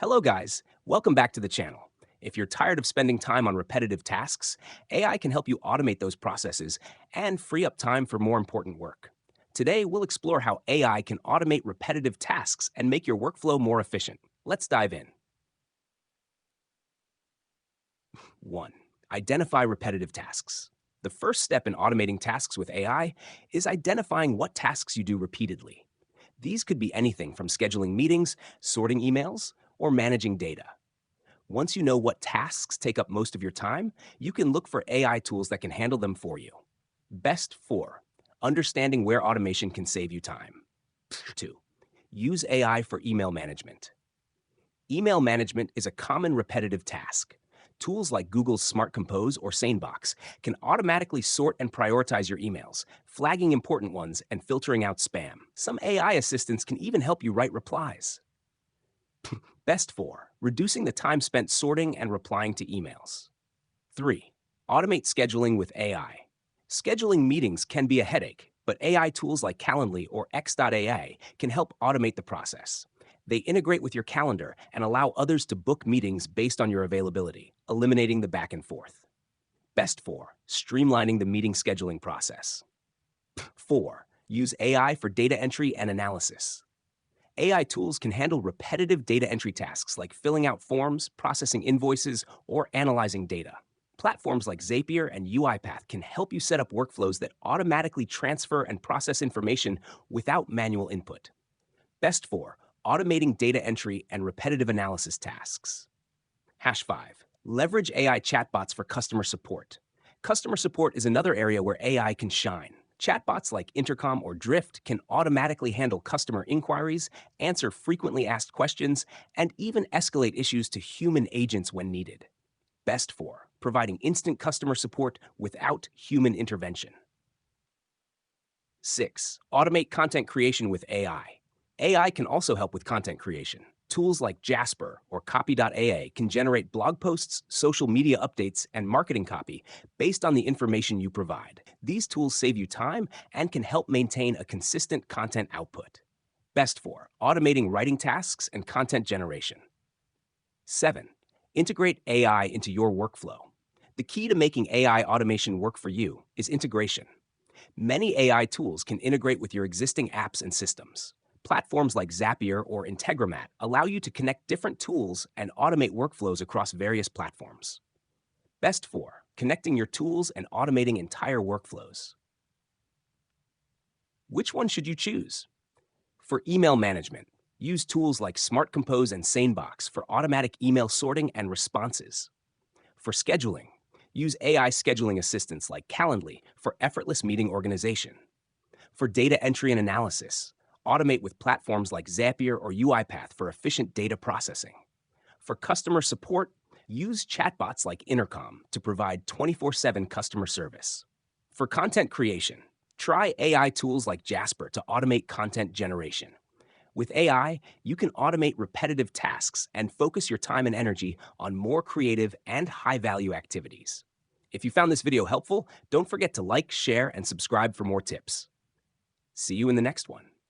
Hello, guys. Welcome back to the channel. If you're tired of spending time on repetitive tasks, AI can help you automate those processes and free up time for more important work. Today, we'll explore how AI can automate repetitive tasks and make your workflow more efficient. Let's dive in. 1. Identify repetitive tasks. The first step in automating tasks with AI is identifying what tasks you do repeatedly. These could be anything from scheduling meetings, sorting emails, or managing data. Once you know what tasks take up most of your time, you can look for AI tools that can handle them for you. Best 4. Understanding where automation can save you time. 2. Use AI for email management. Email management is a common repetitive task. Tools like Google's Smart Compose or SaneBox can automatically sort and prioritize your emails, flagging important ones and filtering out spam. Some AI assistants can even help you write replies. Best 4. Reducing the time spent sorting and replying to emails. 3. Automate scheduling with AI. Scheduling meetings can be a headache, but AI tools like Calendly or X.AI can help automate the process. They integrate with your calendar and allow others to book meetings based on your availability, eliminating the back and forth. Best 4. Streamlining the meeting scheduling process. 4. Use AI for data entry and analysis. AI tools can handle repetitive data entry tasks like filling out forms, processing invoices, or analyzing data. Platforms like Zapier and UiPath can help you set up workflows that automatically transfer and process information without manual input. Best 4. Automating data entry and repetitive analysis tasks. Hash 5. Leverage AI chatbots for customer support. Customer support is another area where AI can shine. Chatbots like Intercom or Drift can automatically handle customer inquiries, answer frequently asked questions, and even escalate issues to human agents when needed. Best 4. Providing instant customer support without human intervention. 6. Automate content creation with AI. AI can also help with content creation. Tools like Jasper or Copy.aa can generate blog posts, social media updates, and marketing copy based on the information you provide. These tools save you time and can help maintain a consistent content output. Best 4. Automating writing tasks and content generation. 7. Integrate AI into your workflow. The key to making AI automation work for you is integration. Many AI tools can integrate with your existing apps and systems. Platforms like Zapier or Integromat allow you to connect different tools and automate workflows across various platforms. Best 4. Connecting your tools and automating entire workflows. Which one should you choose? For email management, use tools like Smart Compose and SaneBox for automatic email sorting and responses. For scheduling, use AI scheduling assistants like Calendly for effortless meeting organization. For data entry and analysis, automate with platforms like Zapier or UiPath for efficient data processing. For customer support, use chatbots like Intercom to provide 24/7 customer service. For content creation, try AI tools like Jasper to automate content generation. With AI, you can automate repetitive tasks and focus your time and energy on more creative and high-value activities. If you found this video helpful, don't forget to like, share, and subscribe for more tips. See you in the next one.